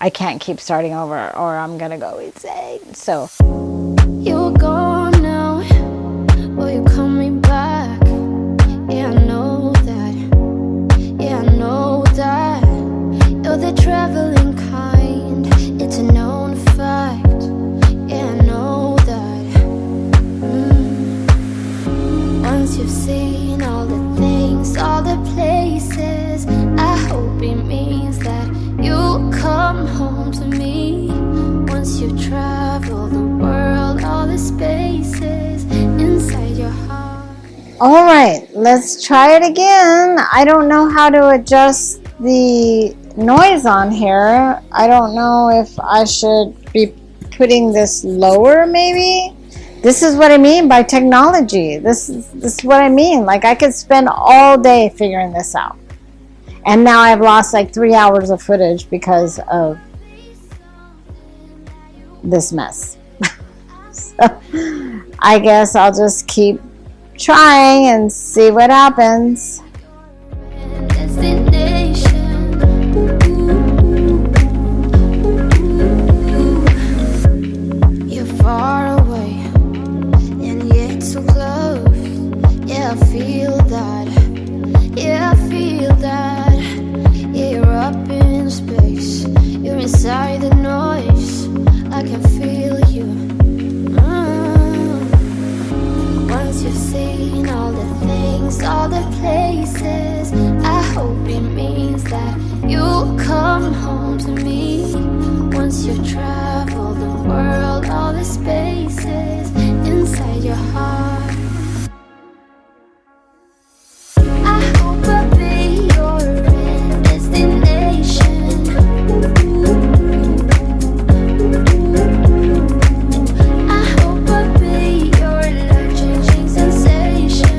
I can't keep starting over or I'm gonna go insane. So you're gone now, or you're coming back. Yeah, I know that. Yeah, I know that. You're the traveling kind. It's a known fact. Yeah, I know that. Once you've seen all the things, all the places, I hope it means that you'll come home to me. Once you travel the world, all the spaces inside your heart. all right, let's try it again. I don't know how to adjust the noise on here. I don't know if I should be putting this lower maybe. This is what I mean by technology. This is what I mean. Like, I could spend all day figuring this out. And now I've lost like 3 hours of footage because of this mess. So I guess I'll just keep trying and see what happens. You're far away and yet so close. Yeah, I feel that. Yeah, I feel that. Yeah, you're up in space. You're inside the noise. I can feel you. Once you've seen all the things, all the places, I hope it means that you'll come home to me. Once you travel the world, all the spaces inside your heart. I hope I'll be your destination. I hope I'll be your life-changing sensation.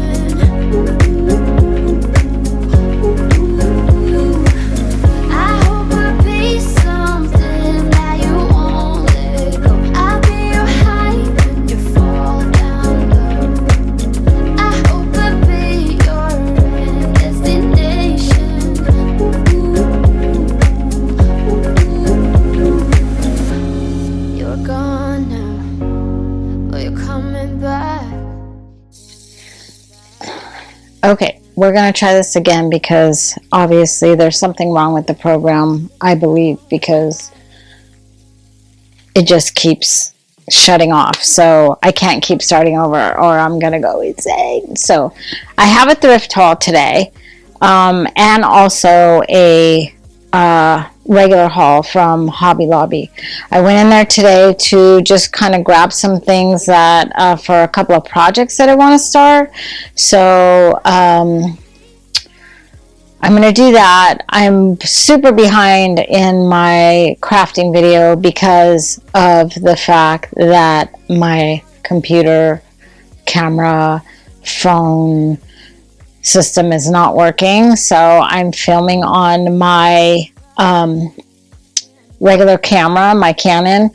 I hope I'll be something that you won't let go. I'll be your high when you fall down low. I hope I'll be your destination. You're gone now, but you're coming back. Okay, we're going to try this again because obviously there's something wrong with the program, I believe, because it just keeps shutting off. So I can't keep starting over or I'm going to go insane. So I have a thrift haul today and also a regular haul from Hobby Lobby. I went in there today to just kind of grab some things that for a couple of projects that I want to start. So I'm going to do that. I'm super behind in my crafting video because of the fact that my computer, camera, phone system is not working. So I'm filming on my regular camera, my Canon,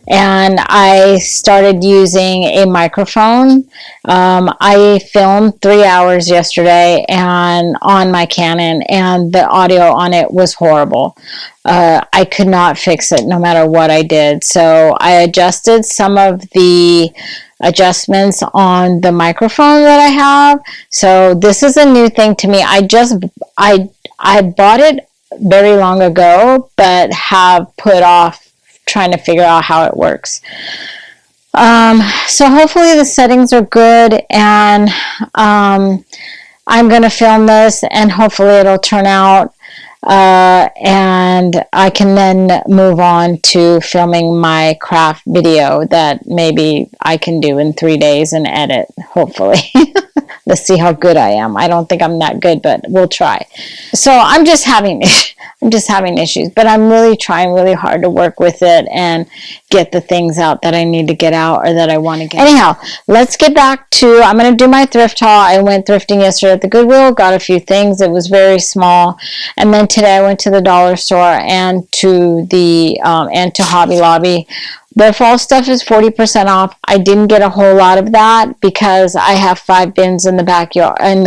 and I started using a microphone. I filmed 3 hours yesterday and on my Canon, and the audio on it was horrible. I could not fix it no matter what I did. So I adjusted some of the adjustments on the microphone that I have. So this is a new thing to me. I bought it very long ago, but have put off trying to figure out how it works. So hopefully the settings are good, and I'm going to film this and hopefully it'll turn out, and I can then move on to filming my craft video that maybe I can do in 3 days and edit, hopefully. Let's see how good I am. I don't think I'm that good, but we'll try. So I'm just having issues, but I'm really trying really hard to work with it and get the things out that I need to get out or that I want to get. Anyhow, let's get back to, I'm going to do my thrift haul. I went thrifting yesterday at the Goodwill, got a few things. It was very small. And then today I went to the dollar store and to the, and to Hobby Lobby. Their fall stuff is 40% off. I didn't get a whole lot of that because I have 5 bins in the backyard, in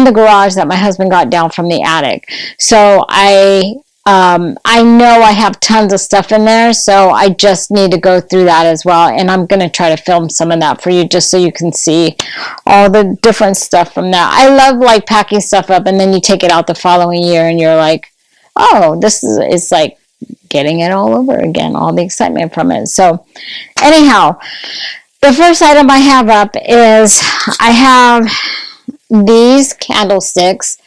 the garage that my husband got down from the attic. So I I know I have tons of stuff in there, so I just need to go through that as well. And I'm going to try to film some of that for you just so you can see all the different stuff from there. I love like packing stuff up and then you take it out the following year and you're like, oh, this is, it's like getting it all over again, all the excitement from it. So anyhow, the first item I have up is I have these candlesticks.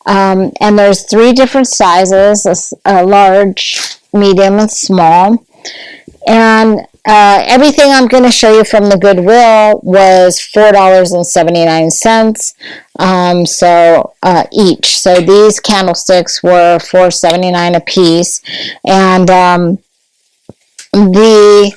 And there's 3 different sizes, a large, medium, and small. And everything I'm going to show you from the Goodwill was $4.79 each. So these candlesticks were $4.79 a piece. And the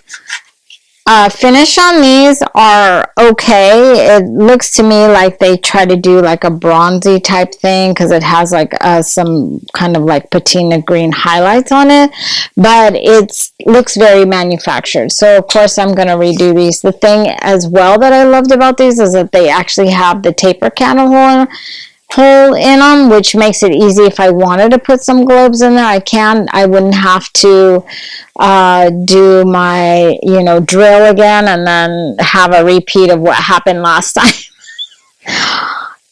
finish on these are okay. It looks to me like they try to do like a bronzy type thing because it has like some kind of like patina green highlights on it, but it looks very manufactured. So of course I'm going to redo these. The thing as well that I loved about these is that they actually have the taper candle hole in them, which makes it easy. If I wanted to put some globes in there, I can. I wouldn't have to do my drill again and then have a repeat of what happened last time.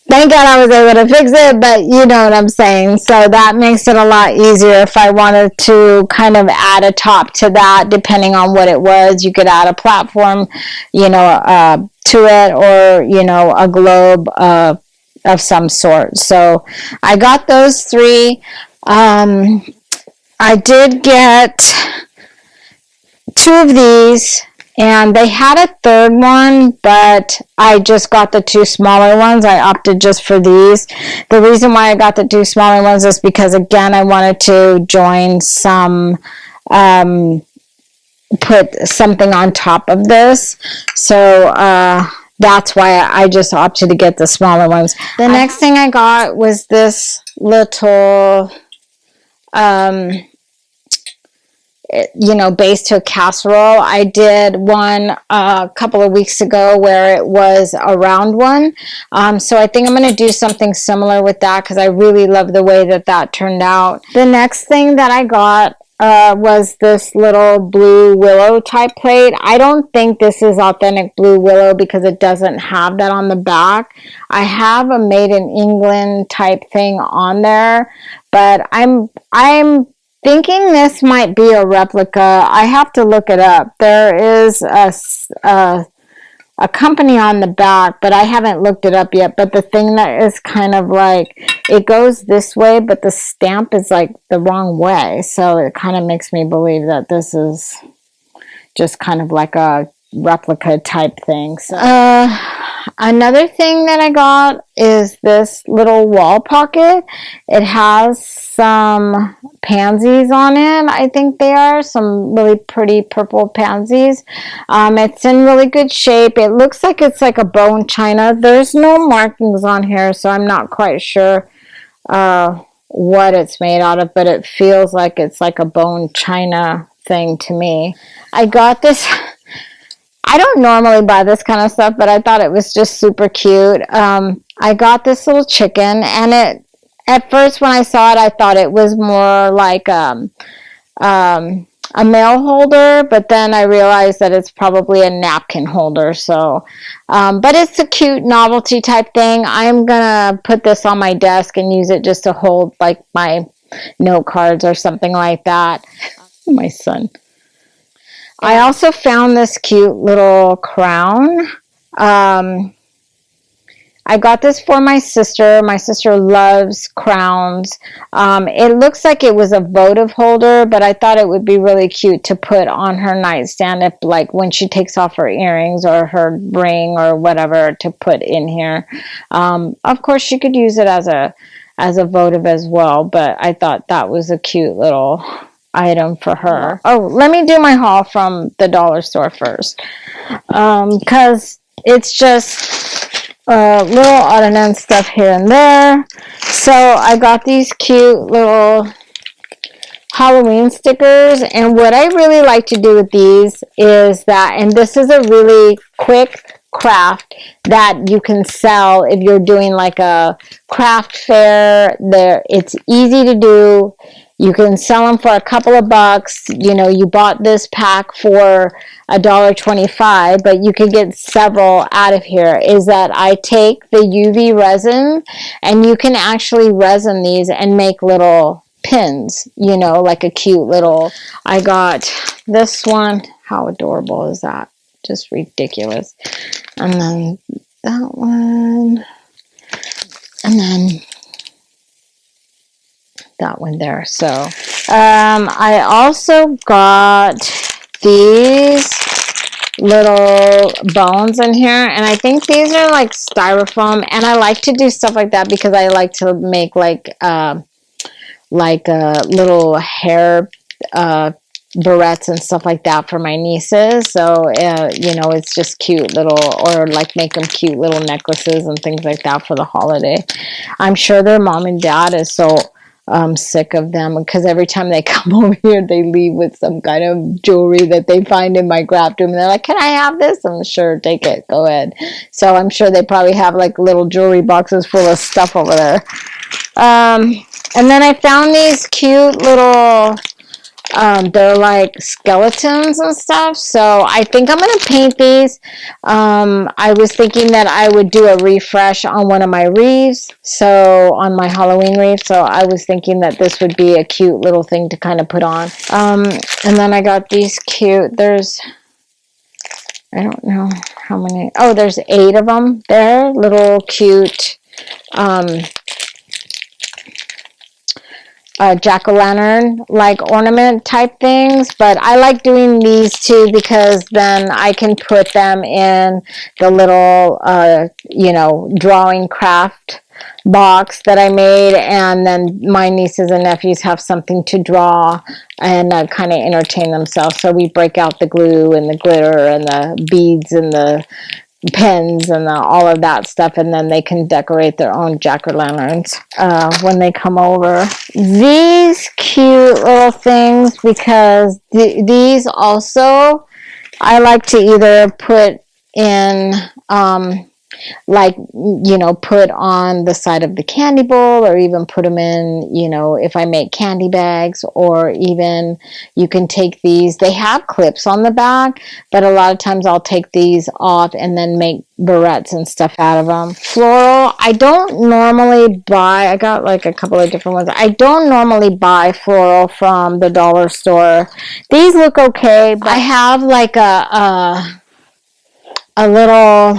Thank God I was able to fix it, but you know what I'm saying. So that makes it a lot easier. If I wanted to kind of add a top to that, depending on what it was, you could add a platform to it, or a globe of some sort. So I got those 3. I did get 2 of these, and they had a 3rd one, but I just got the 2 smaller ones. I opted just for these. The reason why I got the 2 smaller ones is because, again, I wanted to join some put something on top of this. So that's why I just opted to get the smaller ones. The next thing I got was this little, base to a casserole. I did one a couple of weeks ago where it was a round one. So I think I'm going to do something similar with that because I really love the way that turned out. The next thing that I got was this little blue willow type plate. I don't think this is authentic blue willow because it doesn't have that on the back. I have a made in England type thing on there, but I'm thinking this might be a replica. I have to look it up. There is a company on the back, but I haven't looked it up yet. But the thing that is kind of like, it goes this way, but the stamp is like the wrong way. So it kind of makes me believe that this is just kind of like a replica type thing. So another thing that I got is this little wall pocket. It has some pansies on it. I think they are some really pretty purple pansies. It's in really good shape. It looks like it's like a bone china. There's no markings on here, so I'm not quite sure what it's made out of, but it feels like it's like a bone china thing to me. I got this. I don't normally buy this kind of stuff, but I thought it was just super cute. I got this little chicken, and at first when I saw it, I thought it was more like a mail holder, but then I realized that it's probably a napkin holder. So, but it's a cute novelty type thing. I'm gonna put this on my desk and use it just to hold like my note cards or something like that. My son. I also found this cute little crown. I got this for my sister. My sister loves crowns. It looks like it was a votive holder, but I thought it would be really cute to put on her nightstand if, like, when she takes off her earrings or her ring or whatever, to put in here. Of course, she could use it as a votive as well, but I thought that was a cute little item for her. Oh, let me do my haul from the dollar store first, because it's just little odd and end stuff here and there. So I got these cute little Halloween stickers, and what I really like to do with these is that, and this is a really quick craft that you can sell if you're doing like a craft fair. There, it's easy to do. You can sell them for a couple of bucks. You know, you bought this pack for $1.25, but you could get several out of here. Is that I take the UV resin, and you can actually resin these and make little pins, you know, like a cute little. I got this one. How adorable is that? Just ridiculous. And then that one, and then that one there. So I also got these little bones in here, and I think these are like styrofoam, and I like to do stuff like that because I like to make like a little hair barrettes and stuff like that for my nieces. So you know, it's just cute little, or like make them cute little necklaces and things like that for the holiday. I'm sure their mom and dad is so sick of them, because every time they come over here they leave with some kind of jewelry that they find in my craft room, and they're like, can I have this? I'm sure, take it, go ahead. So I'm sure they probably have like little jewelry boxes full of stuff over there. And then I found these cute little they're like skeletons and stuff. So I think I'm going to paint these. I was thinking that I would do a refresh on one of my wreaths. So on my Halloween wreath. So I was thinking that this would be a cute little thing to kind of put on. And then I got these cute, I don't know how many. Oh, there's 8 of them there. Little cute, jack-o'-lantern like ornament type things, but I like doing these too because then I can put them in the little you know, drawing craft box that I made, and then my nieces and nephews have something to draw and kind of entertain themselves. So we break out the glue and the glitter and the beads and the pens and all of that stuff, and then they can decorate their own jack-o'-lanterns when they come over. These cute little things, because these also I like to either put in like, you know, put on the side of the candy bowl, or even put them in, you know, if I make candy bags, or even you can take these. They have clips on the back, but a lot of times I'll take these off and then make barrettes and stuff out of them. Floral, I don't normally buy. I got like a couple of different ones. I don't normally buy floral from the dollar store. These look okay, but I have like a little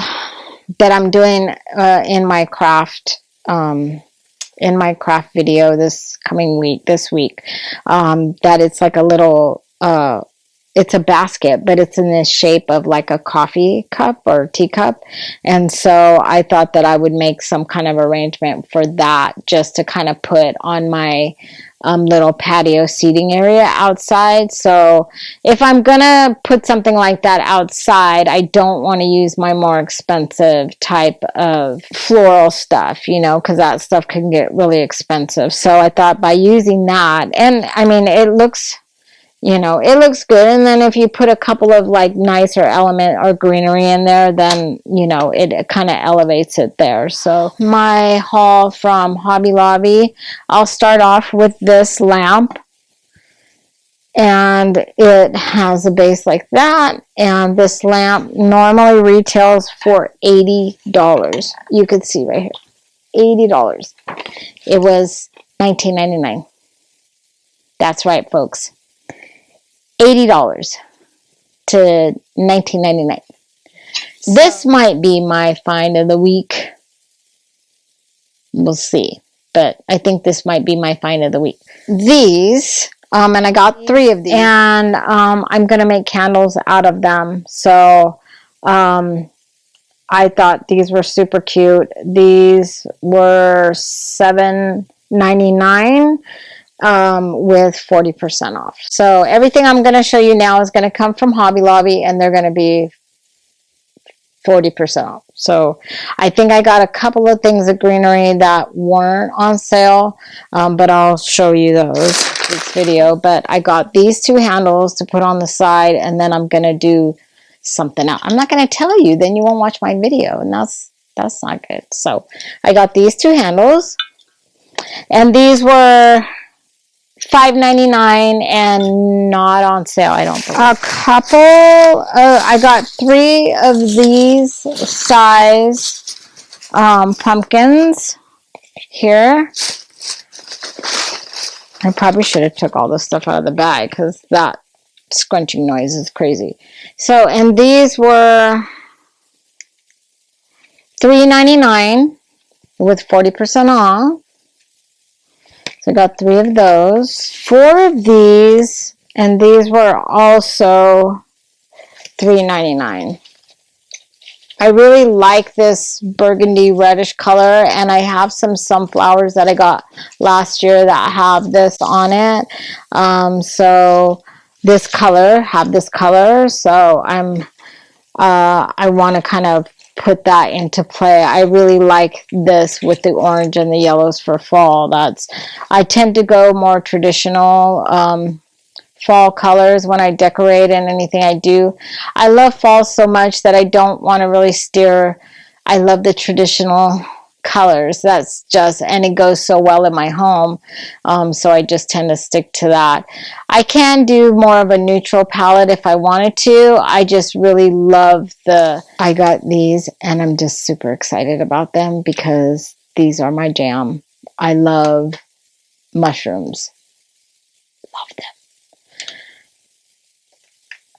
that I'm doing in my craft video this week, that it's like a little it's a basket, but it's in the shape of like a coffee cup or teacup. And so I thought that I would make some kind of arrangement for that, just to kind of put on my little patio seating area outside. So if I'm gonna put something like that outside, I don't want to use my more expensive type of floral stuff, you know, because that stuff can get really expensive. So I thought by using that, and I mean, it looks, you know, it looks good. And then if you put a couple of like nicer element or greenery in there, then, you know, it kind of elevates it there. So my haul from Hobby Lobby, I'll start off with this lamp. And it has a base like that. And this lamp normally retails for $80. You could see right here, $80. It was $19.99. That's right, folks. $80 to $19.99. So, this might be my find of the week. We'll see. But I think this might be my find of the week. These, and I got 3 of these. And I'm going to make candles out of them. So I thought these were super cute. These were $7.99. With 40% off. So everything I'm going to show you now is going to come from Hobby Lobby, and they're going to be 40% off. So I think I got a couple of things of greenery that weren't on sale, but I'll show you those in this video. But I got these 2 handles to put on the side, and then I'm going to do something else. I'm not going to tell you, then you won't watch my video, and that's not good. So I got these 2 handles, and these were $5.99 and not on sale, I don't believe. A couple, I got 3 of these size pumpkins here. I probably should have took all this stuff out of the bag because that scrunching noise is crazy. So, and these were $3.99 with 40% off. So I got 3 of those. 4 of these, and these were also $3.99. I really like this burgundy reddish color, and I have some sunflowers that I got last year that have this on it. So this color, so I want to kind of put that into play. I really like this with the orange and the yellows for fall. I tend to go more traditional fall colors when I decorate and anything I do. I love fall so much that I don't want to really steer. I love the traditional colors. That's just, and it goes so well in my home. So I just tend to stick to that. I can do more of a neutral palette if I wanted to. I just really love I got these and I'm just super excited about them because these are my jam. I love mushrooms. Love them.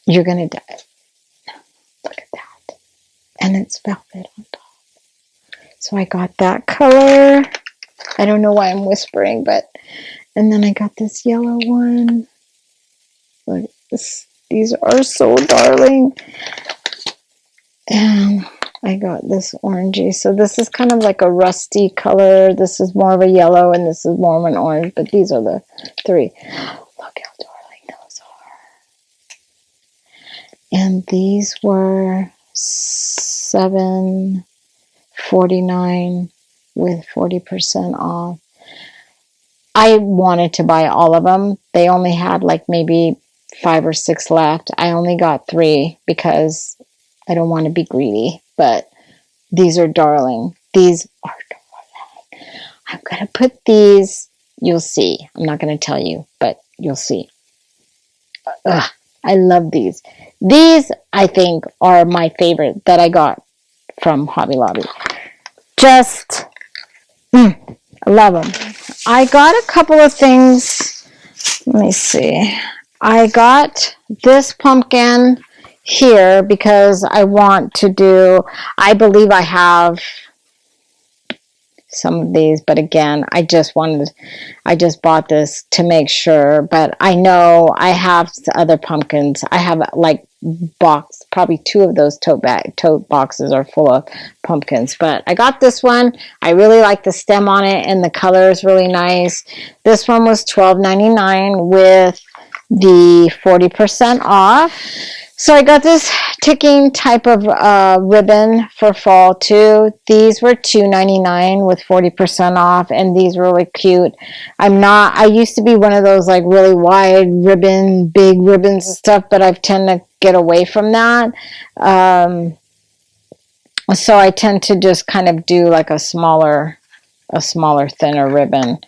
You're going to die. Look at that. And it's velvet on top. So I got that color. I don't know why I'm whispering, but, and then I got this yellow one. Look, these are so darling. And I got this orangey. So this is kind of like a rusty color. This is more of a yellow and this is more of an orange, but these are the 3. Look how darling those are. And these were $7.49 with 40% off. I wanted to buy all of them. They only had like maybe 5 or 6 left. I only got 3 because I don't want to be greedy, but these are darling. These are darling. I'm going to put these, you'll see. I'm not going to tell you, but you'll see. Ugh, I love these. These, I think, are my favorite that I got from Hobby Lobby. Just, I love them. I got a couple of things. Let me see. I got this pumpkin here because I want to do, I believe I have some of these, but again, I just bought this to make sure, but I know I have other pumpkins. I have like probably 2 of those tote boxes are full of pumpkins, but I got this one. I really like the stem on it and the color is really nice. This one was $12.99 with the 40% off. So I got this ticking type of ribbon for fall too. These were $2.99 with 40% off, and these were really cute. I used to be one of those like really wide ribbon, big ribbons and stuff, but I've tend to get away from that. So I tend to just kind of do like a smaller, thinner ribbon.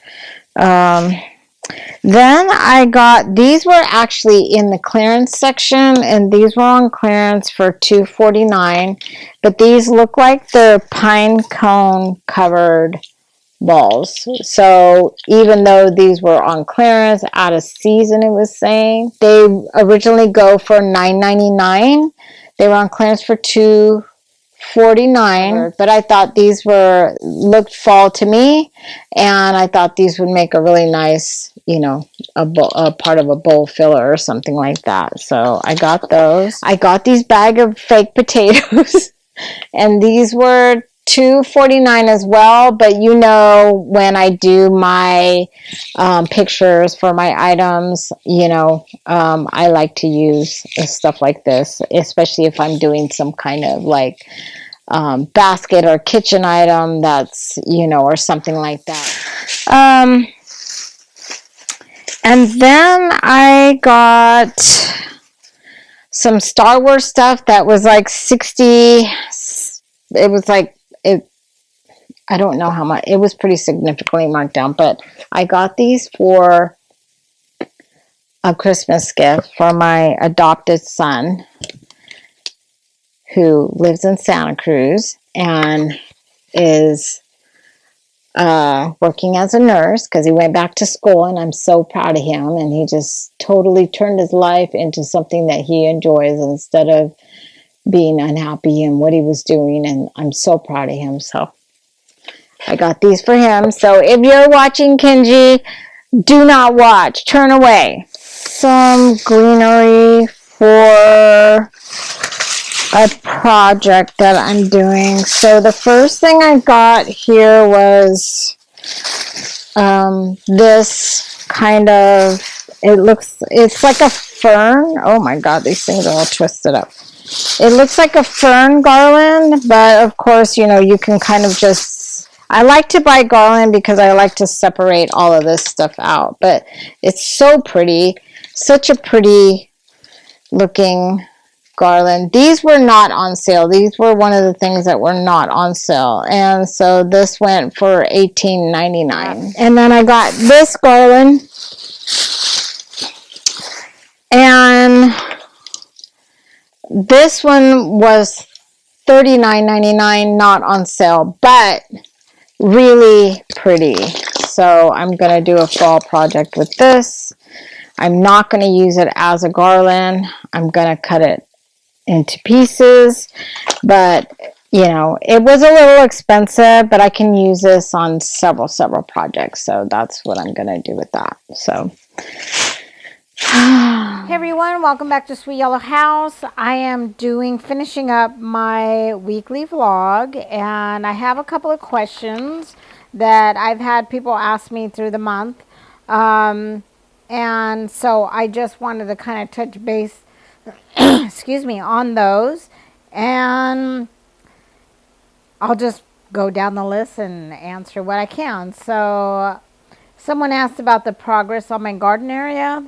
Then I got, these were actually in the clearance section, and these were on clearance for $2.49, but these look like they're pine cone covered balls. So even though these were on clearance, out of season, it was saying, they originally go for $9.99. They were on clearance for $2.49, but I thought these looked fall to me, and I thought these would make a really nice, a part of a bowl filler or something like that. So I got those. I got these bag of fake potatoes, and these were $2.49 as well. But when I do my pictures for my items, I like to use stuff like this, especially if I'm doing some kind of like basket or kitchen item that's, or something like that. And then I got some Star Wars stuff that was like 60. It was like, I don't know how much. It was pretty significantly marked down, but I got these for a Christmas gift for my adopted son who lives in Santa Cruz and is working as a nurse because he went back to school, and I'm so proud of him. And he just totally turned his life into something that he enjoys instead of being unhappy in what he was doing. And I'm so proud of him. So I got these for him. So if you're watching, Kenji, do not watch. Turn away. Some greenery for a project that I'm doing. So the first thing I got here was this kind of, it's like a fern. Oh my God, these things are all twisted up. It looks like a fern garland, but of course, you know, you can kind of just, I like to buy garland because I like to separate all of this stuff out, but it's so pretty, such a pretty looking garland. These were not on sale. These were one of the things that were not on sale. And so this went for $18.99. And then I got this garland. And this one was $39.99, not on sale, but really pretty. So I'm going to do a fall project with this. I'm not going to use it as a garland. I'm going to cut it into pieces, but you know, it was a little expensive, but I can use this on several projects. So that's what I'm going to do with that. So Hey everyone, welcome back to Sweet Yellow House. I am finishing up my weekly vlog, and I have a couple of questions that I've had people ask me through the month. And so I just wanted to kind of touch base, excuse me, on those. And I'll just go down the list and answer what I can. So someone asked about the progress on my garden area.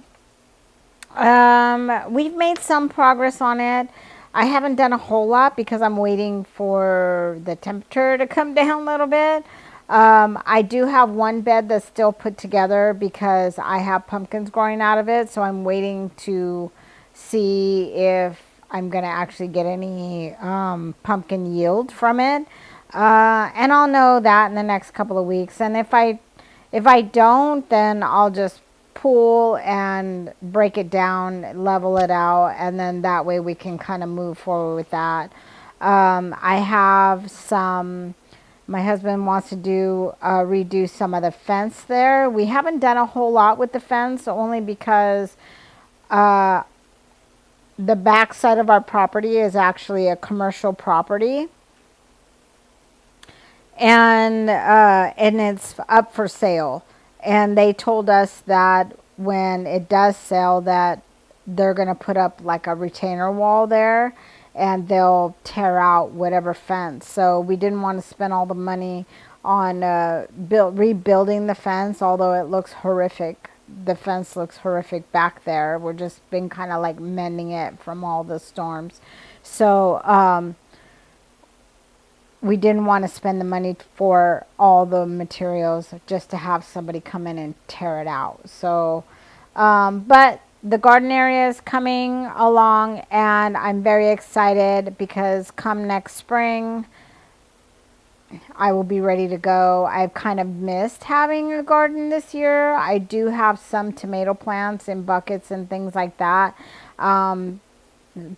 We've made some progress on it. I haven't done a whole lot because I'm waiting for the temperature to come down a little bit. I do have one bed that's still put together because I have pumpkins growing out of it. So I'm waiting to see if I'm going to actually get any pumpkin yield from it. And I'll know that in the next couple of weeks. And if I don't, then I'll just pull and break it down, level it out, and then that way we can kind of move forward with that. I have my husband wants to redo some of the fence there. We haven't done a whole lot with the fence, only because the back side of our property is actually a commercial property. And it's up for sale. And they told us that when it does sell, that they're going to put up like a retainer wall there, and they'll tear out whatever fence. So we didn't want to spend all the money on rebuilding the fence, although it looks horrific. The fence looks horrific back there. We're just been kind of like mending it from all the storms. So we didn't want to spend the money for all the materials just to have somebody come in and tear it out. So, but the garden area is coming along, and I'm very excited because come next spring, I will be ready to go. I've kind of missed having a garden this year. I do have some tomato plants in buckets and things like that.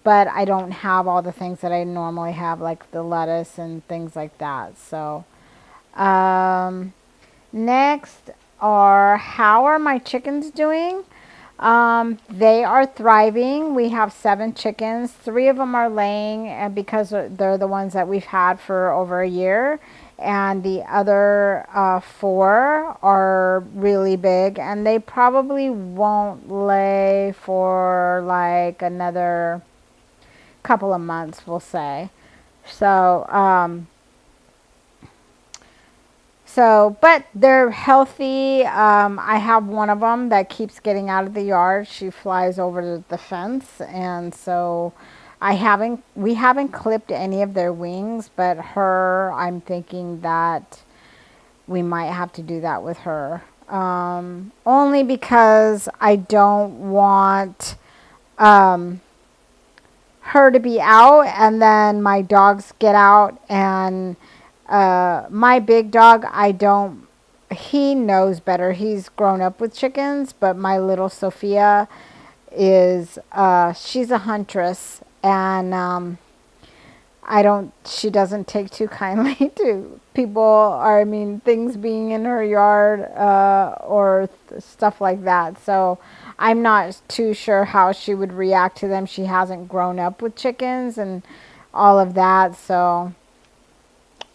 But I don't have all the things that I normally have, like the lettuce and things like that. So, next how are my chickens doing? They are thriving. We have 7 chickens. 3 of them are laying, and because they're the ones that we've had for over a year. And the other 4 are really big, and they probably won't lay for like another couple of months, we'll say. So but they're healthy. I have one of them that keeps getting out of the yard. She flies over the fence, and so we haven't clipped any of their wings, but I'm thinking that we might have to do that with her. only because I don't want her to be out and then my dogs get out and my big dog, he knows better. He's grown up with chickens, but my little Sophia she's a huntress and she doesn't take too kindly to people, or I mean, things being in her yard or stuff like that. So I'm not too sure how she would react to them. She hasn't grown up with chickens and all of that. So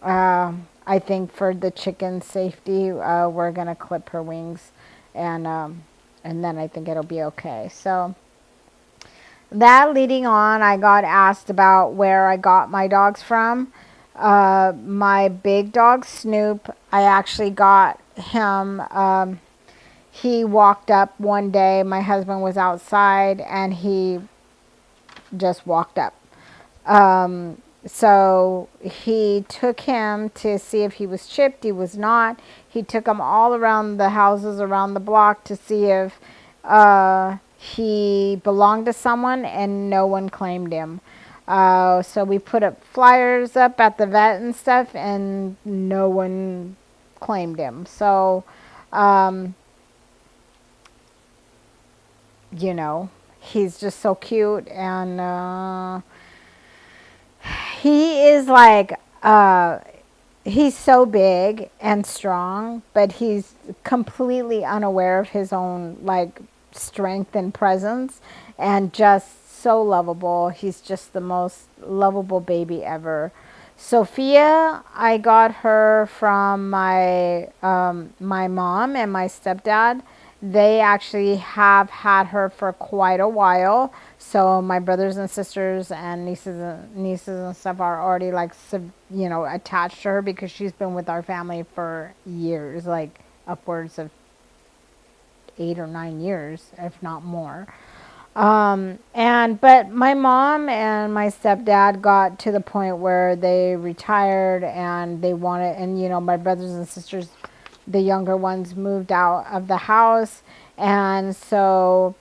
I think for the chicken safety, we're going to clip her wings and then I think it'll be okay. So that leading on, I got asked about where I got my dogs from. My big dog, Snoop, I actually got him. He walked up one day. My husband was outside and he just walked up. So he took him to see if he was chipped. He was not. He took him all around the houses around the block to see if he belonged to someone, and no one claimed him. So we put up flyers up at the vet and stuff, and no one claimed him. So, he's just so cute, and he is like, he's so big and strong, but he's completely unaware of his own, like, strength and presence, and just so lovable. He's just the most lovable baby ever. Sophia, I got her from my mom and my stepdad. They actually have had her for quite a while. So my brothers and sisters and nieces and stuff are already like, attached to her because she's been with our family for years, like upwards of 8 or 9 years, if not more. But my mom and my stepdad got to the point where they retired and they wanted, and my brothers and sisters, the younger ones, moved out of the house. And so,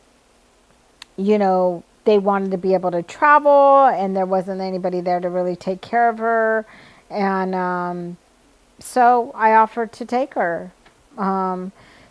they wanted to be able to travel, and there wasn't anybody there to really take care of her. And so I offered to take her.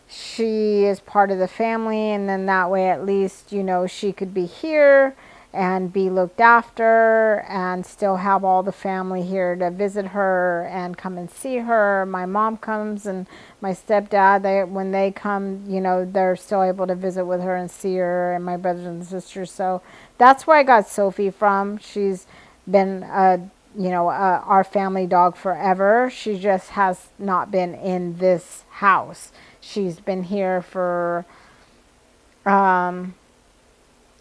She is part of the family, and then that way at least, she could be here and be looked after and still have all the family here to visit her and come and see her. My mom comes and my stepdad, when they come, they're still able to visit with her and see her, and my brothers and sisters. So that's where I got Sophie from. She's been our family dog forever. She just has not been in this house. She's been here for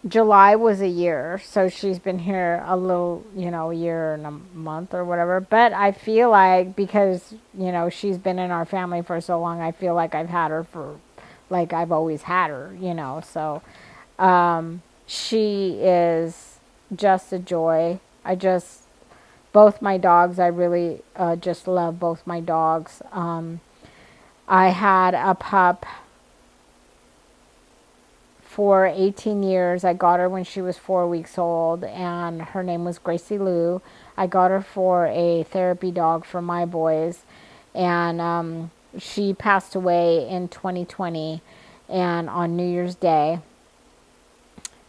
July was a year, so she's been here a little, a year and a month or whatever. But I feel like because, she's been in our family for so long, I feel like I've had her for, like I've always had her, So she is just a joy. Both my dogs, I really just love both my dogs. I had a pup for 18 years. I got her when she was 4 weeks old, and her name was Gracie Lou. I got her for a therapy dog for my boys, and she passed away in 2020 and on New Year's Day.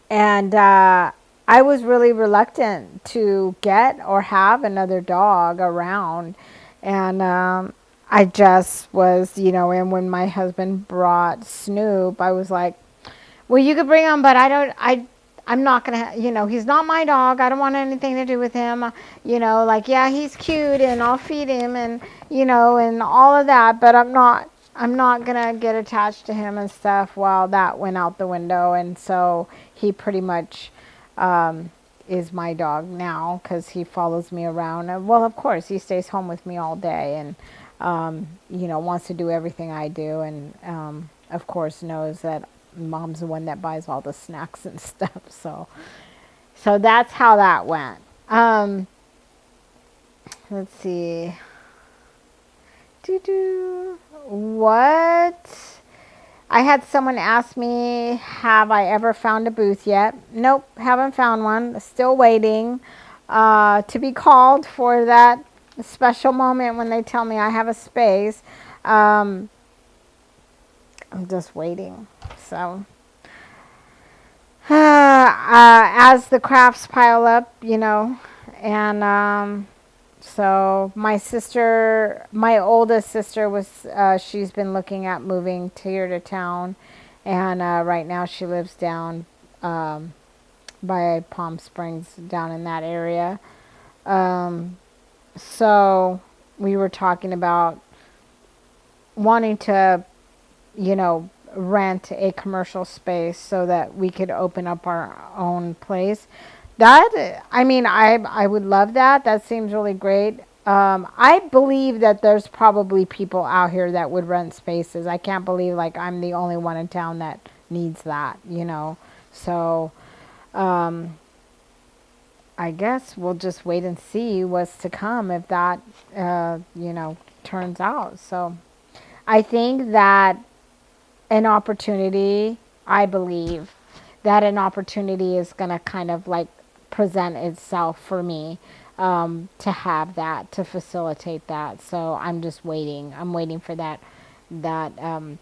And I was really reluctant to get or have another dog around, and I just was, and when my husband brought Snoop, I was like, well, you could bring him, but I'm not going to, he's not my dog. I don't want anything to do with him. Yeah, he's cute and I'll feed him and, and all of that, but I'm not going to get attached to him and stuff. Well, that went out the window. And so he pretty much, is my dog now because he follows me around. And, well, of course, he stays home with me all day and, wants to do everything I do. And, of course, knows that Mom's the one that buys all the snacks and stuff. So that's how that went. Let's see. What I had someone ask me, have I ever found a booth yet? Nope, haven't found one. Still waiting to be called for that special moment when they tell me I have a space. I'm just waiting. So, as the crafts pile up, and so my oldest sister she's been looking at moving here to town, and right now she lives down by Palm Springs, down in that area. So we were talking about wanting to, rent a commercial space so that we could open up our own place. I would love that. That seems really great. I believe that there's probably people out here that would rent spaces. I can't believe like I'm the only one in town that needs that. So, I guess we'll just wait and see what's to come if that, turns out. So I think that I believe that an opportunity is going to kind of like present itself for me to have that, to facilitate that. So I'm just waiting. I'm waiting for that to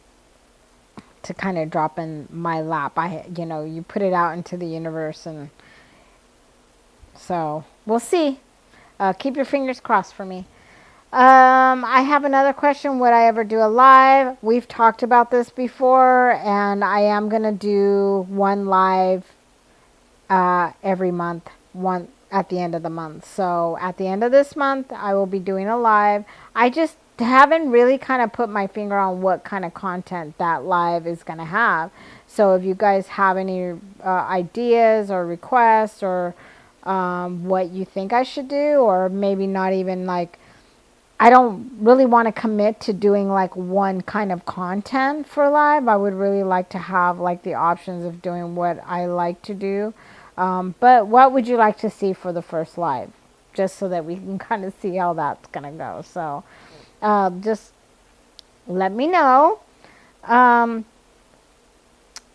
kind of drop in my lap. You put it out into the universe, and so we'll see. Keep your fingers crossed for me. I have another question. Would I ever do a live? We've talked about this before, and I am going to do one live every month, one at the end of the month. So at the end of this month, I will be doing a live. I just haven't really kind of put my finger on what kind of content that live is going to have. So if you guys have any ideas or requests, or what you think I should do, or maybe not even like, I don't really want to commit to doing like one kind of content for live. I would really like to have like the options of doing what I like to do. But what would you like to see for the first live? Just so that we can kind of see how that's going to go. So just let me know. I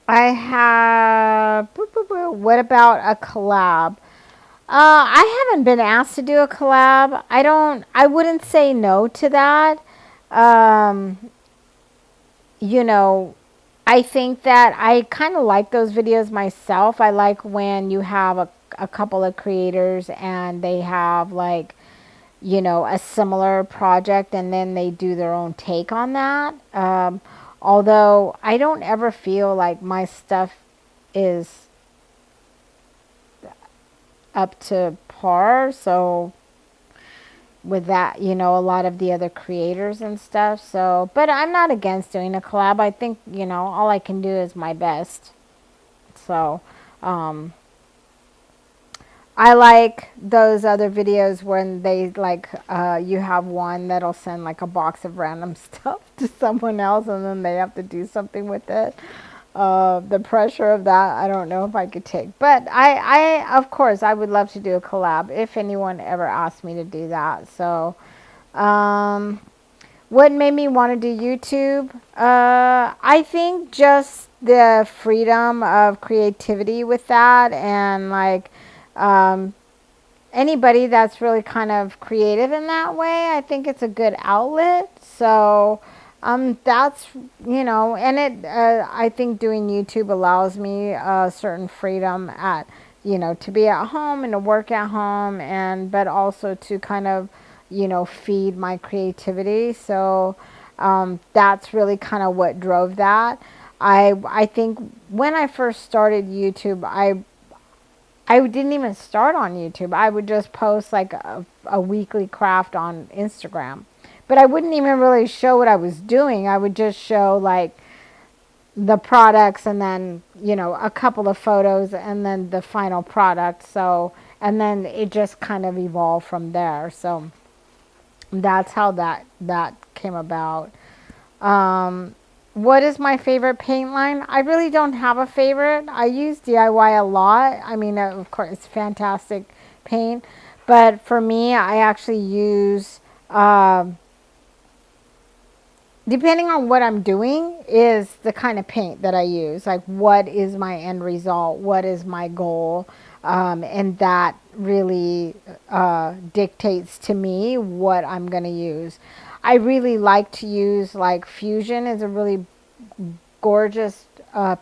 have, what about a collab? I haven't been asked to do a collab. I wouldn't say no to that. Um, I think that I kind of like those videos myself. I like when you have a couple of creators and they have like, a similar project, and then they do their own take on that. Although I don't ever feel like my stuff is up to par. So with that, a lot of the other creators and stuff. So, but I'm not against doing a collab. I think, all I can do is my best. So, I like those other videos when they like, you have one that'll send like a box of random stuff to someone else, and then they have to do something with it. The pressure of that, I don't know if I could take. But of course, I would love to do a collab if anyone ever asked me to do that. So, what made me want to do YouTube? I think just the freedom of creativity with that, and like anybody that's really kind of creative in that way, I think it's a good outlet. So that's, and I think doing YouTube allows me a certain freedom to be at home and to work at home, but also to kind of, feed my creativity. So that's really kind of what drove that. I think when I first started YouTube, I didn't even start on YouTube. I would just post like a weekly craft on Instagram. But I wouldn't even really show what I was doing. I would just show like the products, and then, a couple of photos, and then the final product. So, and then it just kind of evolved from there. So that's how that came about. What is my favorite paint line? I really don't have a favorite. I use DIY a lot. I mean, of course, it's fantastic paint. But for me, I actually use depending on what I'm doing is the kind of paint that I use. Like, what is my end result? What is my goal? And that really dictates to me what I'm going to use. I really like to use, like, Fusion is a really gorgeous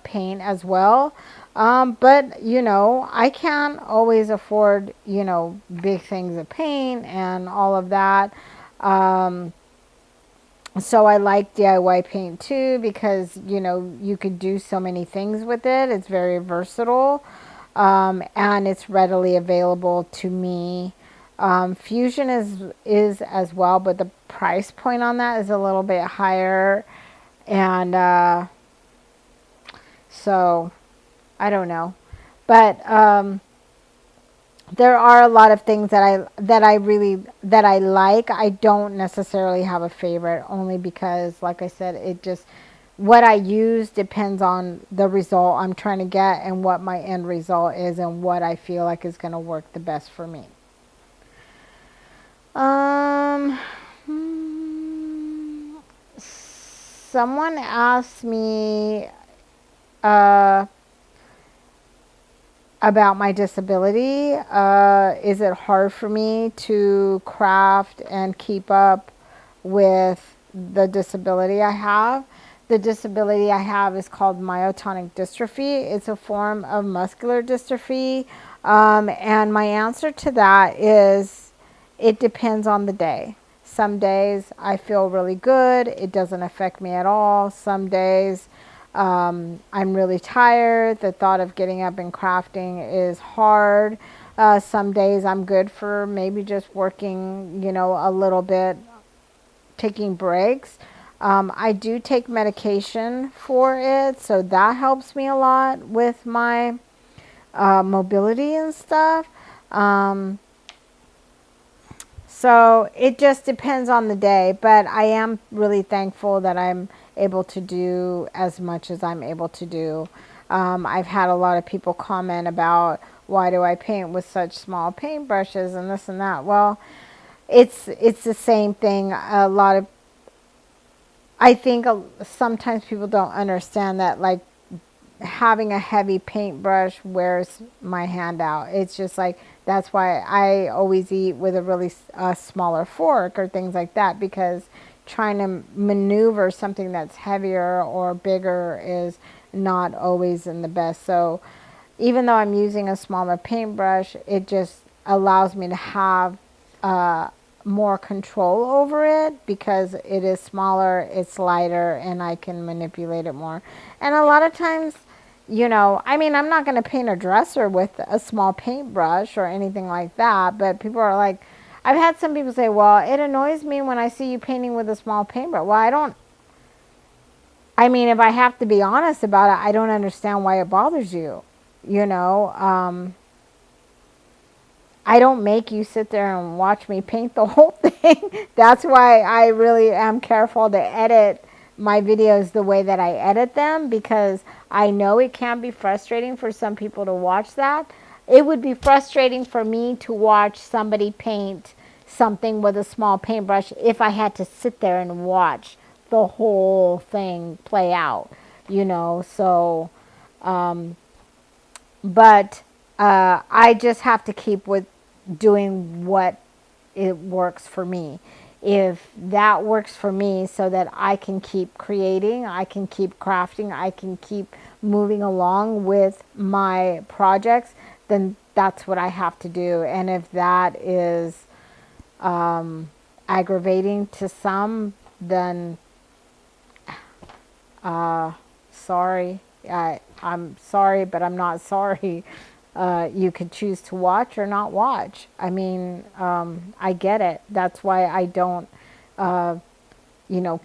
paint as well. But, I can't always afford, big things of paint and all of that. So I like DIY paint too because, you could do so many things with it. It's very versatile, and it's readily available to me. Fusion is as well, but the price point on that is a little bit higher. And so I don't know. But there are a lot of things that I like. I don't necessarily have a favorite, only because, like I said, it just, what I use depends on the result I'm trying to get and what my end result is and what I feel like is going to work the best for me. Um, Someone asked me about my disability. Is it hard for me to craft and keep up with the disability I have? The disability I have is called myotonic dystrophy. It's a form of muscular dystrophy. And my answer to that is it depends on the day. Some days I feel really good. It doesn't affect me at all. Some days I'm really tired. The thought of getting up and crafting is hard. Some days I'm good for maybe just working, a little bit, taking breaks. I do take medication for it, so that helps me a lot with my mobility and stuff. So it just depends on the day, but I am really thankful that I'm able to do as much as I'm able to do. I've had a lot of people comment about, why do I paint with such small paintbrushes and this and that. Well, it's the same thing. I think sometimes people don't understand that, like, having a heavy paintbrush wears my hand out. It's just like, that's why I always eat with a really smaller fork or things like that, because trying to maneuver something that's heavier or bigger is not always in the best. So even though I'm using a smaller paintbrush, it just allows me to have more control over it because it is smaller, it's lighter, and I can manipulate it more. And a lot of times, I'm not going to paint a dresser with a small paintbrush or anything like that, but people are like, I've had some people say, well, it annoys me when I see you painting with a small paintbrush. Well, if I have to be honest about it, I don't understand why it bothers you. I don't make you sit there and watch me paint the whole thing. That's why I really am careful to edit my videos the way that I edit them, because I know it can be frustrating for some people to watch that. It would be frustrating for me to watch somebody paint something with a small paintbrush if I had to sit there and watch the whole thing play out, so but I just have to keep with doing what it works for me. If that works for me so that I can keep creating, I can keep crafting, I can keep moving along with my projects, then that's what I have to do. And if that is aggravating to some, then sorry. I'm sorry, but I'm not sorry. You could choose to watch or not watch. I get it. That's why I don't,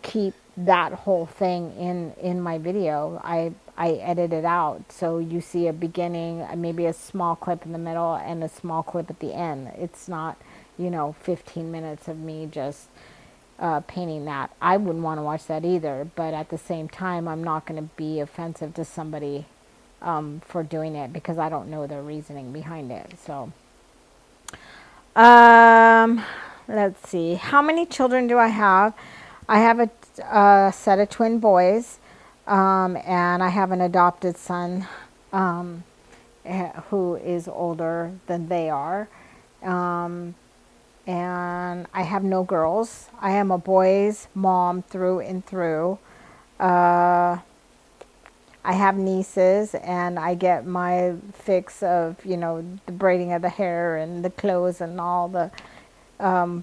keep that whole thing in my video. I edit it out. So you see a beginning, maybe a small clip in the middle, and a small clip at the end. It's not, 15 minutes of me just painting that. I wouldn't want to watch that either. But at the same time, I'm not going to be offensive to somebody for doing it because I don't know their reasoning behind it. So, let's see. How many children do I have? I have a set of twin boys, and I have an adopted son who is older than they are. Um, and I have no girls. I am a boy's mom through and through. Uh, I have nieces, and I get my fix of, the braiding of the hair and the clothes and all the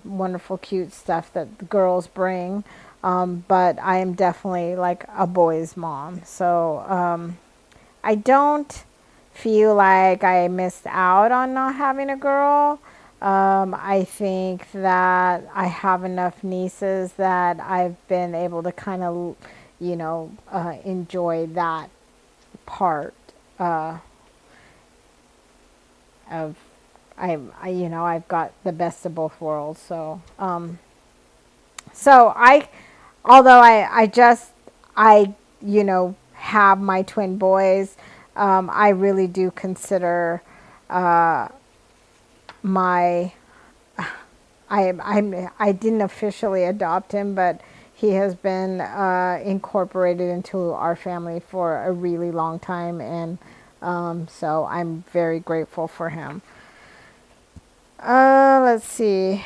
wonderful, cute stuff that the girls bring. But I am definitely like a boy's mom. So I don't feel like I missed out on not having a girl. I think that I have enough nieces that I've been able to kind of, enjoy that part of I've got the best of both worlds. So although I have my twin boys, I really do consider my I didn't officially adopt him, but he has been incorporated into our family for a really long time, and so I'm very grateful for him. Let's see.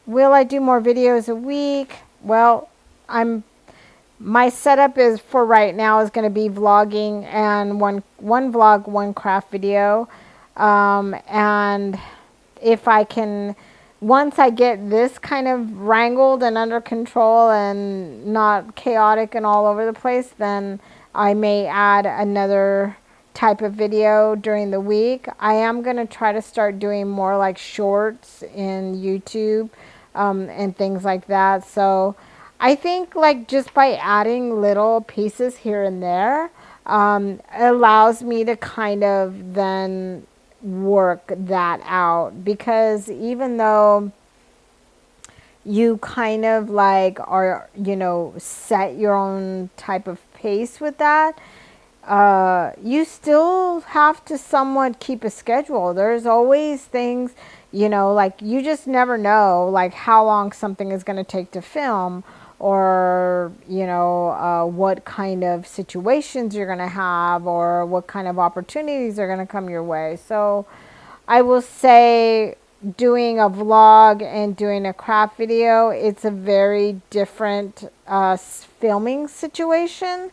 Will I do more videos a week? Well, my setup is for right now is going to be vlogging and one vlog, one craft video, and if I can, once I get this kind of wrangled and under control and not chaotic and all over the place, then I may add another type of video during the week. I am going to try to start doing more like shorts in YouTube and things like that. So I think like just by adding little pieces here and there allows me to kind of then work that out, because even though you kind of like are, set your own type of pace with that, you still have to somewhat keep a schedule. There's always things, like you just never know like how long something is going to take to film, or what kind of situations you're going to have, or what kind of opportunities are going to come your way. So I will say, doing a vlog and doing a craft video, it's a very different filming situation.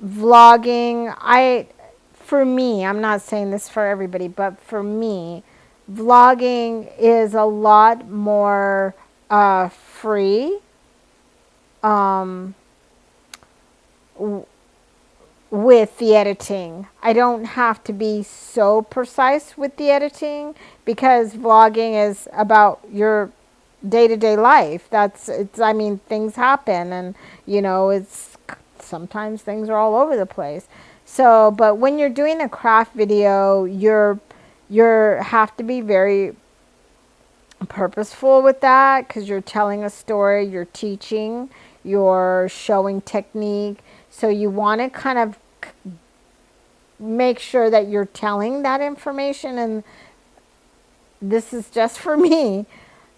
Vlogging, for me, I'm not saying this for everybody, but for me, vlogging is a lot more free, with the editing. I don't have to be so precise with the editing, because vlogging is about your day-to-day life. Things happen, and it's sometimes things are all over the place. So, but when you're doing a craft video, you're have to be very purposeful with that, because you're telling a story, you're teaching, you're showing technique. So you want to kind of make sure that you're telling that information. And this is just for me,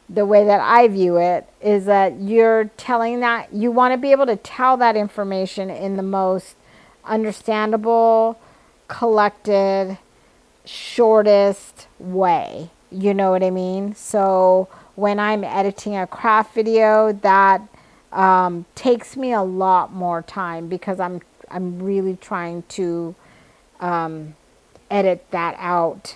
the way that I view it is that you're telling that, you want to be able to tell that information in the most understandable, collected, shortest way. You know what I mean? So when I'm editing a craft video, that takes me a lot more time, because I'm really trying to edit that out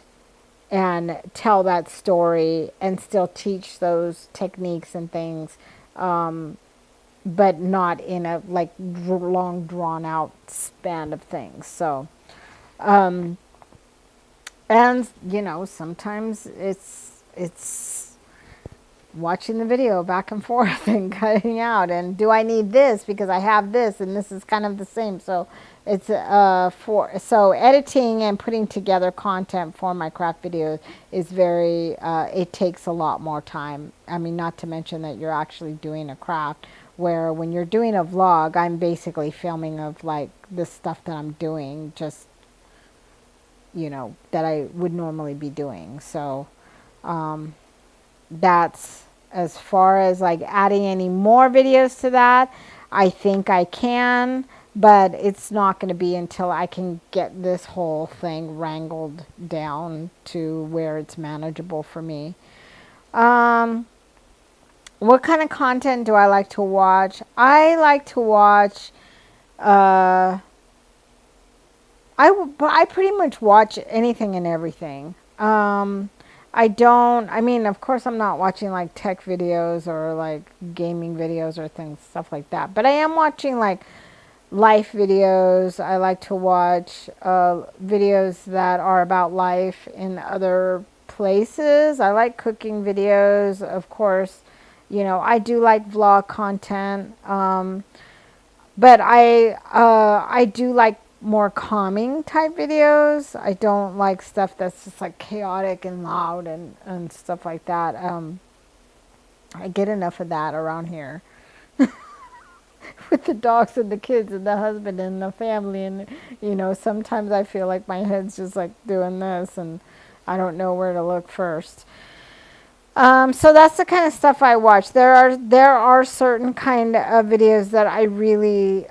and tell that story and still teach those techniques and things, but not in a like long drawn out span of things. So and sometimes it's watching the video back and forth and cutting out, and do I need this because I have this and this is kind of the same. So it's so editing and putting together content for my craft videos is very it takes a lot more time. I mean, not to mention that you're actually doing a craft, where when you're doing a vlog, I'm basically filming of like the stuff that I'm doing, just that I would normally be doing. So that's as far as like adding any more videos to that, I think I can, but it's not going to be until I can get this whole thing wrangled down to where it's manageable for me. Um, what kind of content do I like to watch? I like to watch, uh, I pretty much watch anything and everything. I don't, I mean, of course, I'm not watching like tech videos or like gaming videos or things, stuff like that. But I am watching like life videos. I like to watch videos that are about life in other places. I like cooking videos, of course. You know, I do like vlog content. But I do like more calming type videos. I don't like stuff that's just like chaotic and loud and stuff like that. I get enough of that around here with the dogs and the kids and the husband and the family. And, you know, sometimes I feel like my head's just like doing this and I don't know where to look first. So that's the kind of stuff I watch. There are certain kind of videos that I really,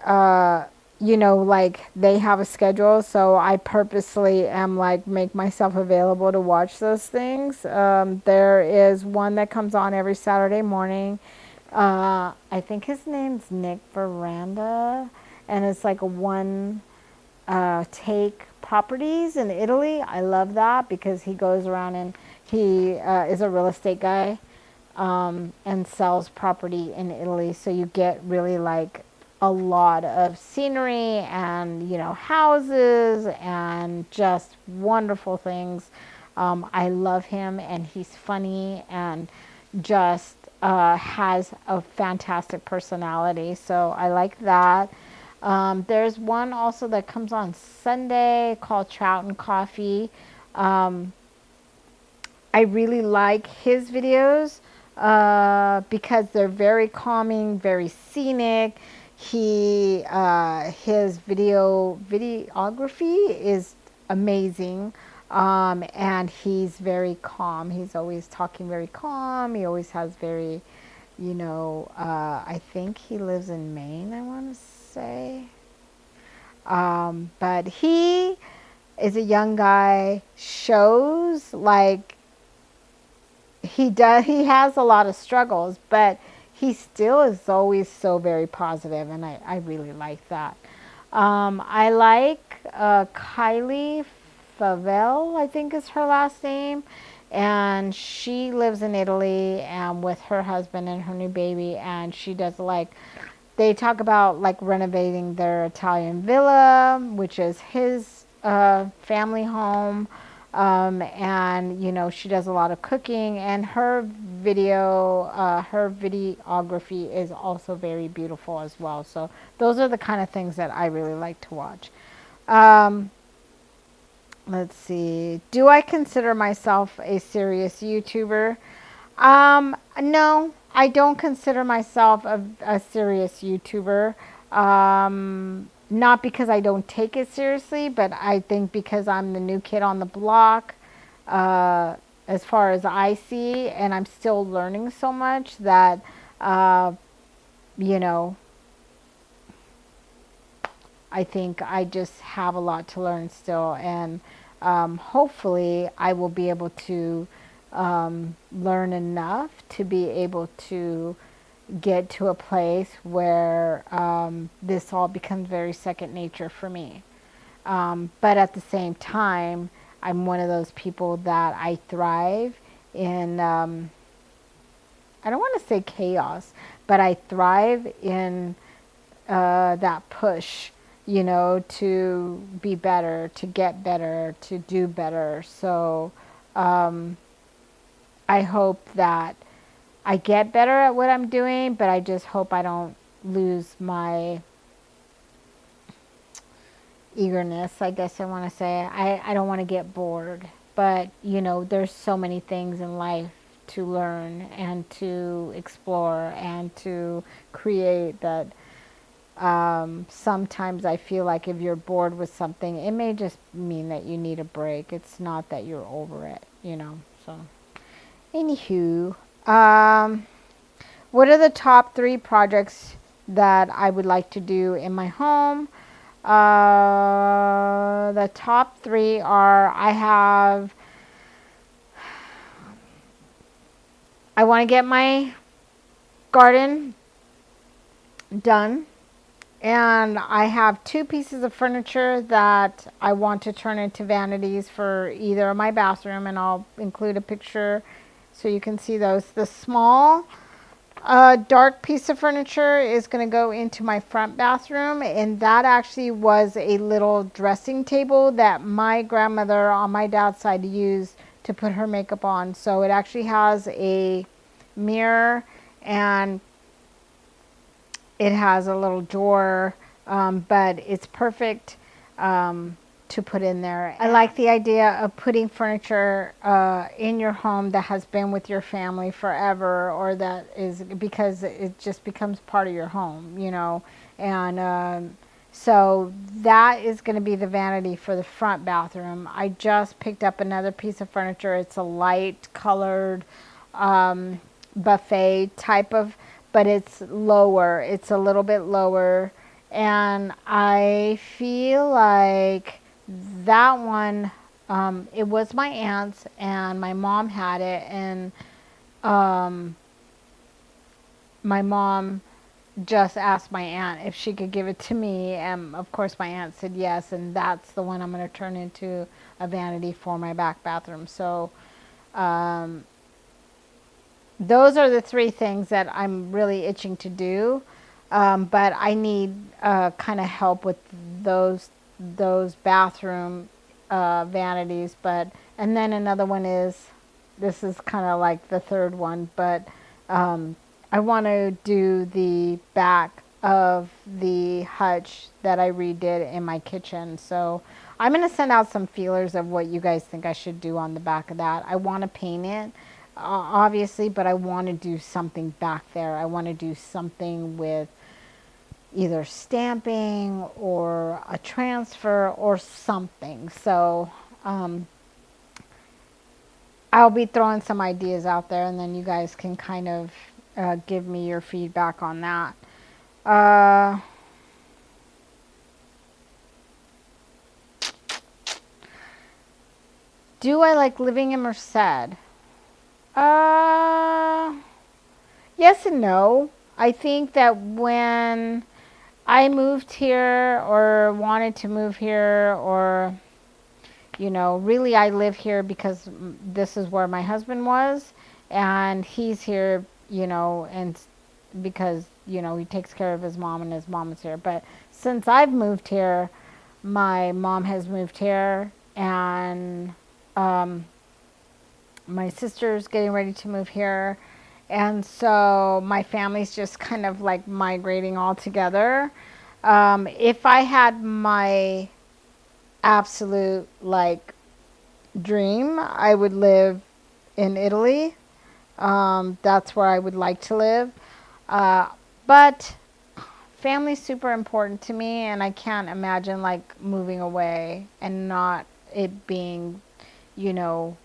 you know, like they have a schedule, so I purposely am like make myself available to watch those things. There is one that comes on every Saturday morning. I think his name's Nick Veranda, and it's like a one take properties in Italy. I love that because he goes around and he is a real estate guy and sells property in Italy. So you get really like a lot of scenery and, you know, houses and just wonderful things. I love him and he's funny and just has a fantastic personality. So I like that. There's one also that comes on Sunday called Trout and Coffee. I really like his videos because they're very calming, very scenic. His videography is amazing, and he's very calm. He's always talking very calm. He always has very, you know, I think he lives in Maine, I want to say. But he is a young guy, shows like he has a lot of struggles, but he still is always so very positive, and I really like that. I like Kylie Favel, I think is her last name, and she lives in Italy and with her husband and her new baby, and she does like they talk about like renovating their Italian villa, which is his family home. And you know, she does a lot of cooking, and her videography is also very beautiful as well. So those are the kind of things that I really like to watch. Um, let's see. Do I consider myself a serious YouTuber? No, I don't consider myself a serious YouTuber. Not because I don't take it seriously, but I think because I'm the new kid on the block, as far as I see, and I'm still learning so much that, uh, you know, I think I just have a lot to learn still, and hopefully I will be able to learn enough to be able to get to a place where this all becomes very second nature for me. But at the same time, I'm one of those people that I thrive in, I don't want to say chaos, but I thrive in that push, you know, to be better, to get better, to do better. So I hope that I get better at what I'm doing, but I just hope I don't lose my eagerness, I guess I want to say. I don't want to get bored. But, you know, there's so many things in life to learn and to explore and to create that sometimes I feel like if you're bored with something, it may just mean that you need a break. It's not that you're over it, you know. So, anywho, What are the top 3 projects that I would like to do in my home? The top 3 are I want to get my garden done. And I have 2 pieces of furniture that I want to turn into vanities for either my bathroom, and I'll include a picture so you can see those. The small dark piece of furniture is going to go into my front bathroom, and that actually was a little dressing table that my grandmother on my dad's side used to put her makeup on. So it actually has a mirror, and it has a little drawer, but it's perfect to put in there. I like the idea of putting furniture in your home that has been with your family forever, or that is because it just becomes part of your home, you know. And so that is going to be the vanity for the front bathroom. I just picked up another piece of furniture. It's a light colored buffet type of, but it's lower. It's a little bit lower. And I feel like that one, it was my aunt's, and my mom had it. And my mom just asked my aunt if she could give it to me. And of course, my aunt said yes. And that's the one I'm going to turn into a vanity for my back bathroom. So, those are the 3 things that I'm really itching to do, but I need kind of help with those bathroom vanities. And then another one is, this is kind of like the third one, but I want to do the back of the hutch that I redid in my kitchen. So I'm going to send out some feelers of what you guys think I should do on the back of that. I want to paint it, obviously, but I want to do something back there. I want to do something with either stamping or a transfer or something. So I'll be throwing some ideas out there, and then you guys can kind of give me your feedback on that. Do I like living in Merced? Yes and no. I think that when I moved here, or wanted to move here, or, you know, really I live here because this is where my husband was, and he's here, you know, and because, you know, he takes care of his mom and his mom is here. But since I've moved here, my mom has moved here, and my sister's getting ready to move here. And so my family's just kind of like migrating all together. If I had my absolute like dream, I would live in Italy. That's where I would like to live. But family's super important to me, and I can't imagine like moving away and not it being, you know,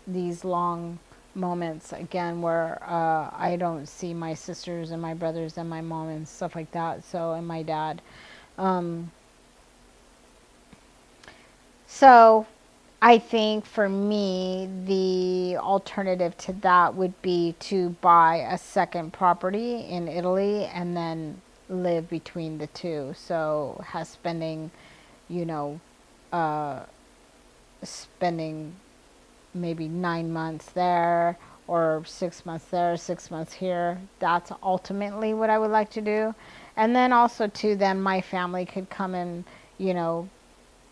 these long moments again where I don't see my sisters and my brothers and my mom and stuff like that. So, and my dad. So I think for me, the alternative to that would be to buy a second property in Italy and then live between the two. So spending, you know, spending maybe 9 months there, or 6 months there, 6 months here. That's ultimately what I would like to do. And then also too, then my family could come and, you know,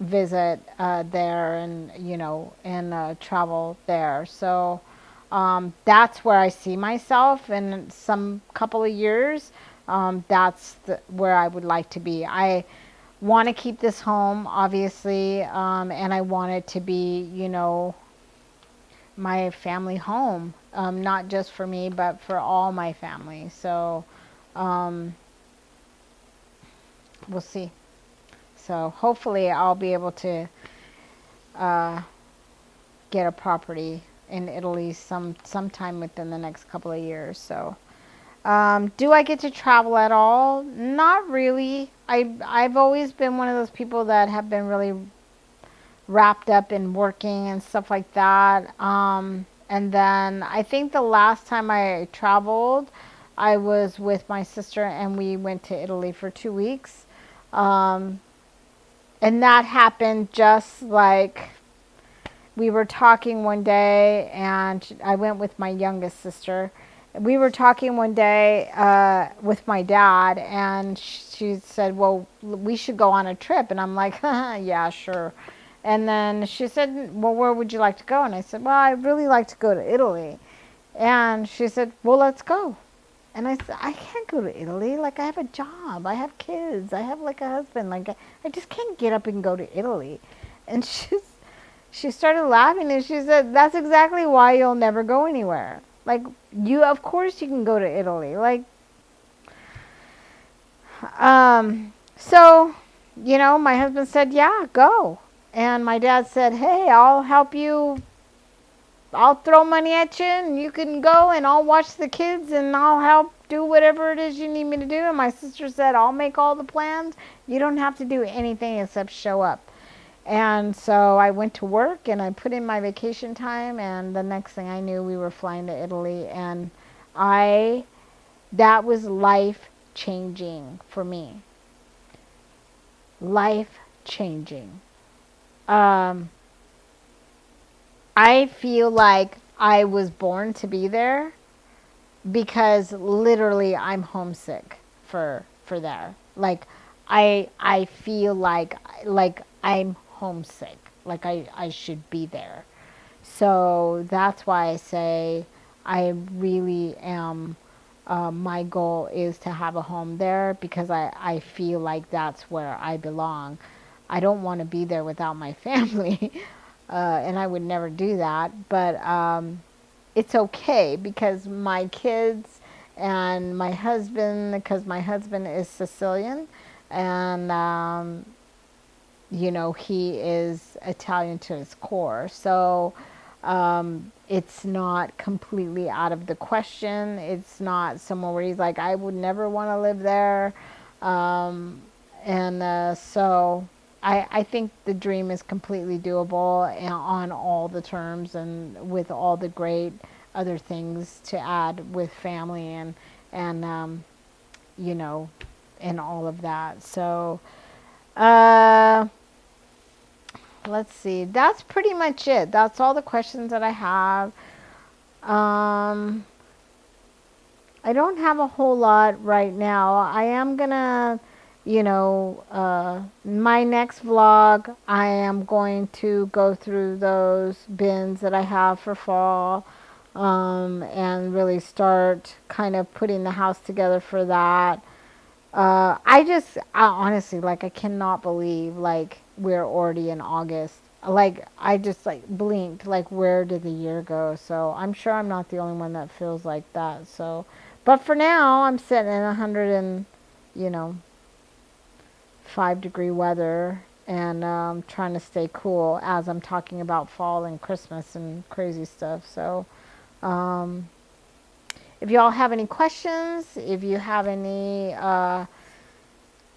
visit there, and, you know, and travel there. So that's where I see myself in some couple of years. That's where I would like to be. I want to keep this home, obviously, and I want it to be, you know, my family home, not just for me, but for all my family. So we'll see. So hopefully I'll be able to get a property in Italy sometime within the next couple of years. So, do I get to travel at all? Not really. I've always been one of those people that have been really wrapped up in working and stuff like that. And then I think the last time I traveled, I was with my sister and we went to Italy for 2 weeks. Um, and that happened just like we were talking one day, and I went with my youngest sister. We were talking one day with my dad, and she said, "Well, we should go on a trip." And I'm like, "Yeah, sure." And then she said, "Well, where would you like to go?" And I said, "Well, I really like to go to Italy." And she said, "Well, let's go." And I said, "I can't go to Italy. Like, I have a job. I have kids. I have, like, a husband. Like, I just can't get up and go to Italy." And she started laughing, and she said, "That's exactly why you'll never go anywhere. Like, of course you can go to Italy." Like, so, my husband said, "Yeah, go." And my dad said, "Hey, I'll help you. I'll throw money at you, and you can go, and I'll watch the kids, and I'll help do whatever it is you need me to do." And my sister said, "I'll make all the plans. You don't have to do anything except show up." And so I went to work and I put in my vacation time, and the next thing I knew, we were flying to Italy. And that was life changing for me. Life changing. I feel like I was born to be there, because literally I'm homesick for there. Like, I feel like I'm homesick. Like, I should be there. So that's why I say I really am. My goal is to have a home there, because I feel like that's where I belong. I don't want to be there without my family, and I would never do that. But it's okay, because my kids and my husband, because my husband is Sicilian, and he is Italian to his core. So it's not completely out of the question. It's not somewhere where he's like, "I would never want to live there." So I think the dream is completely doable, on all the terms, and with all the great other things to add with family, and and all of that. So let's see. That's pretty much it. That's all the questions that I have. I don't have a whole lot right now. I am gonna, my next vlog, I am going to go through those bins that I have for fall, and really start kind of putting the house together for that. I honestly, like, I cannot believe, like, we're already in August. Like, I just, like, blinked, like, where did the year go? So I'm sure I'm not the only one that feels like that. So, but for now, I'm sitting in 5-degree weather, and trying to stay cool as I'm talking about fall and Christmas and crazy stuff. So, if y'all have any questions, if you have any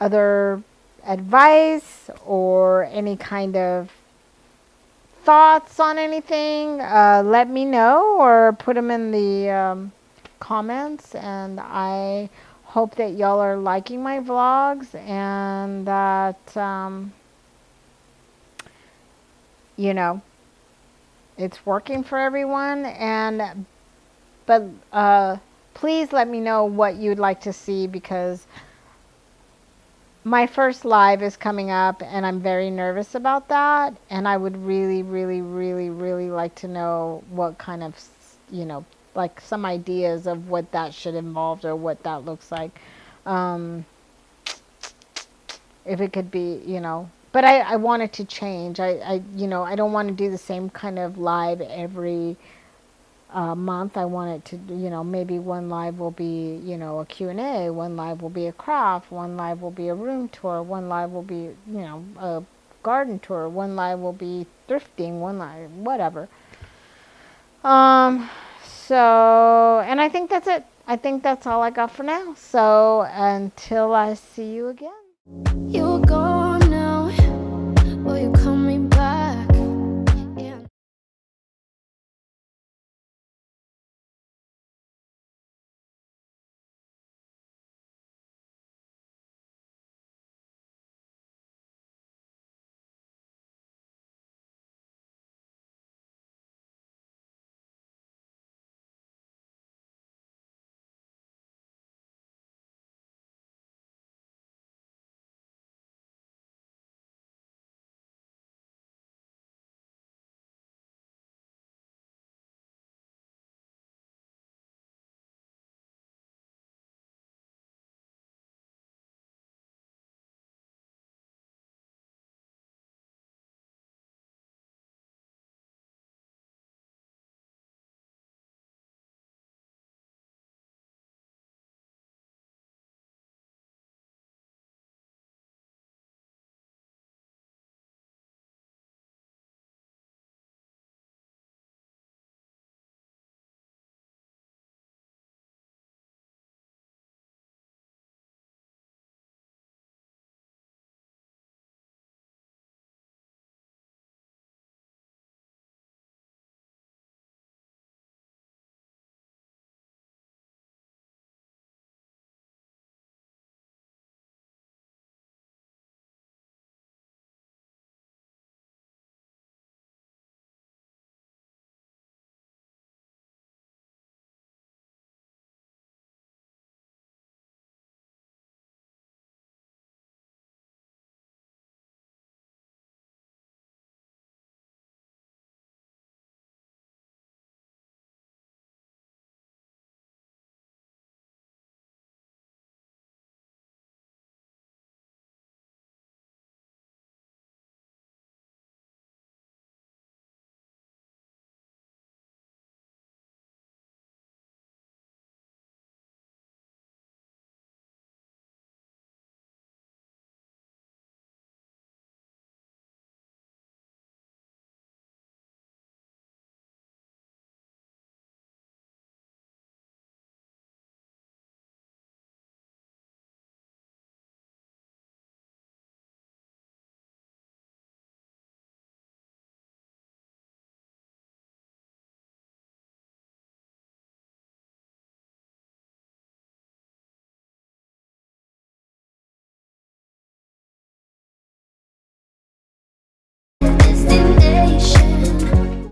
other advice or any kind of thoughts on anything, let me know, or put them in the comments. And I hope that y'all are liking my vlogs, and that it's working for everyone. But please let me know what you'd like to see, because my first live is coming up, and I'm very nervous about that. And I would really, really, really, really like to know what kind of, like, some ideas of what that should involve, or what that looks like. If it could be, but I want it to change. I don't want to do the same kind of live every month. I want it to, maybe one live will be, a Q&A, one live will be a craft, one live will be a room tour, one live will be, a garden tour, one live will be thrifting, one live, whatever. So, and I think that's it. I think that's all I got for now. So until I see you again. You're gone now. Will you coming back? Yeah. Destination.